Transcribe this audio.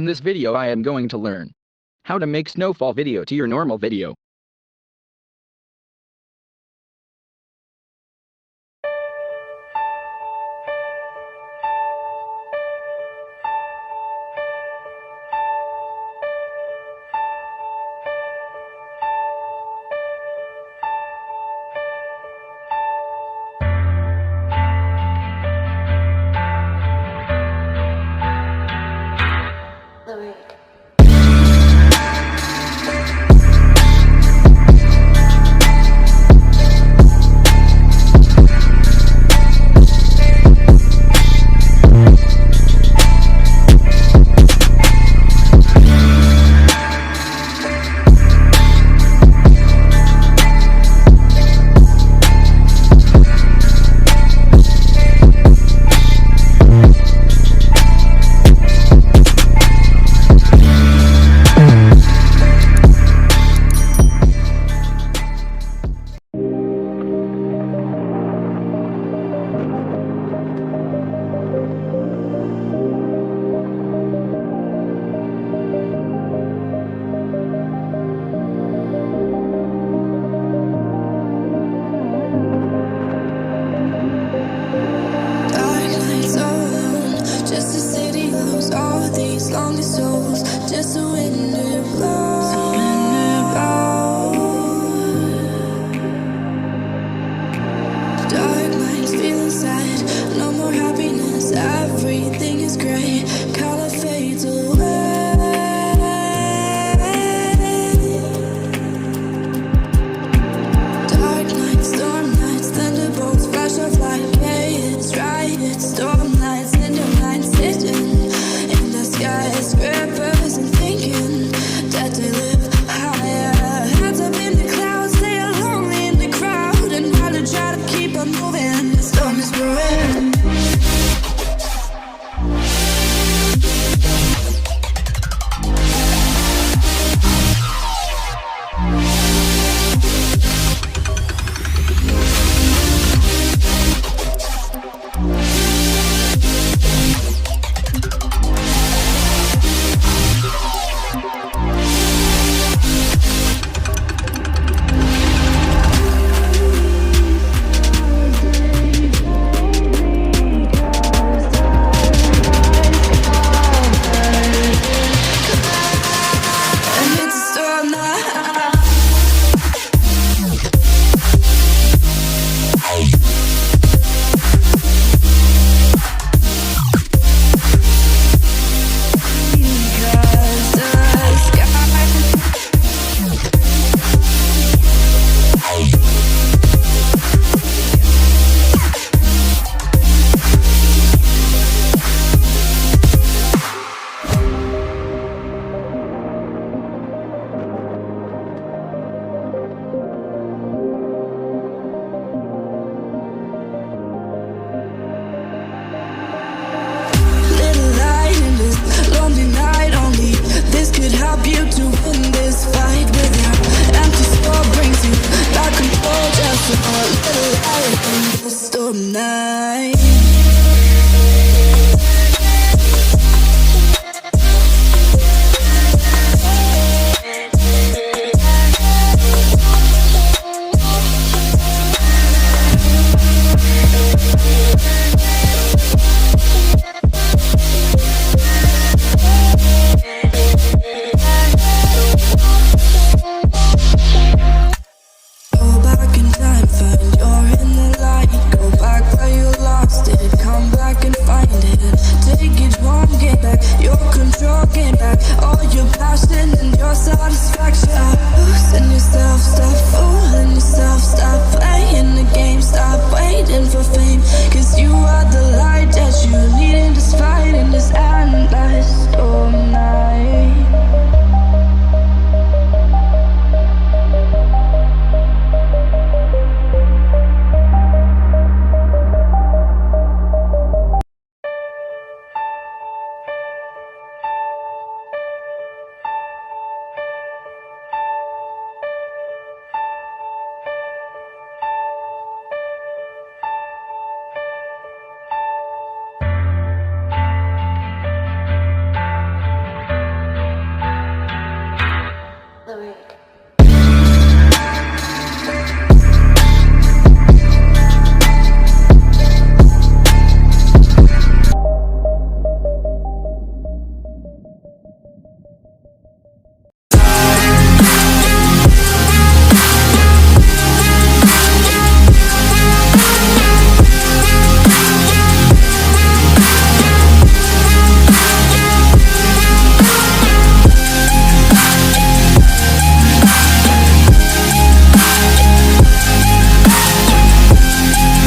In this video I am going to learn how to make snowfall video to your normal video. Lonely souls, just a wind to blow. Dark nights feeling sad, no more happiness, everything is grey, color fades away. Dark nights, storm nights, thunderbolts, flash of light, chaos, riots, storm nights, cinder nights, sitting skyscrapers and thinking that they live higher. Hands up in the clouds, they are lonely in the crowd, and while they try to keep on moving, the storm is brewing. Stop waiting for fame, 'cause you are the light that you need in this fight.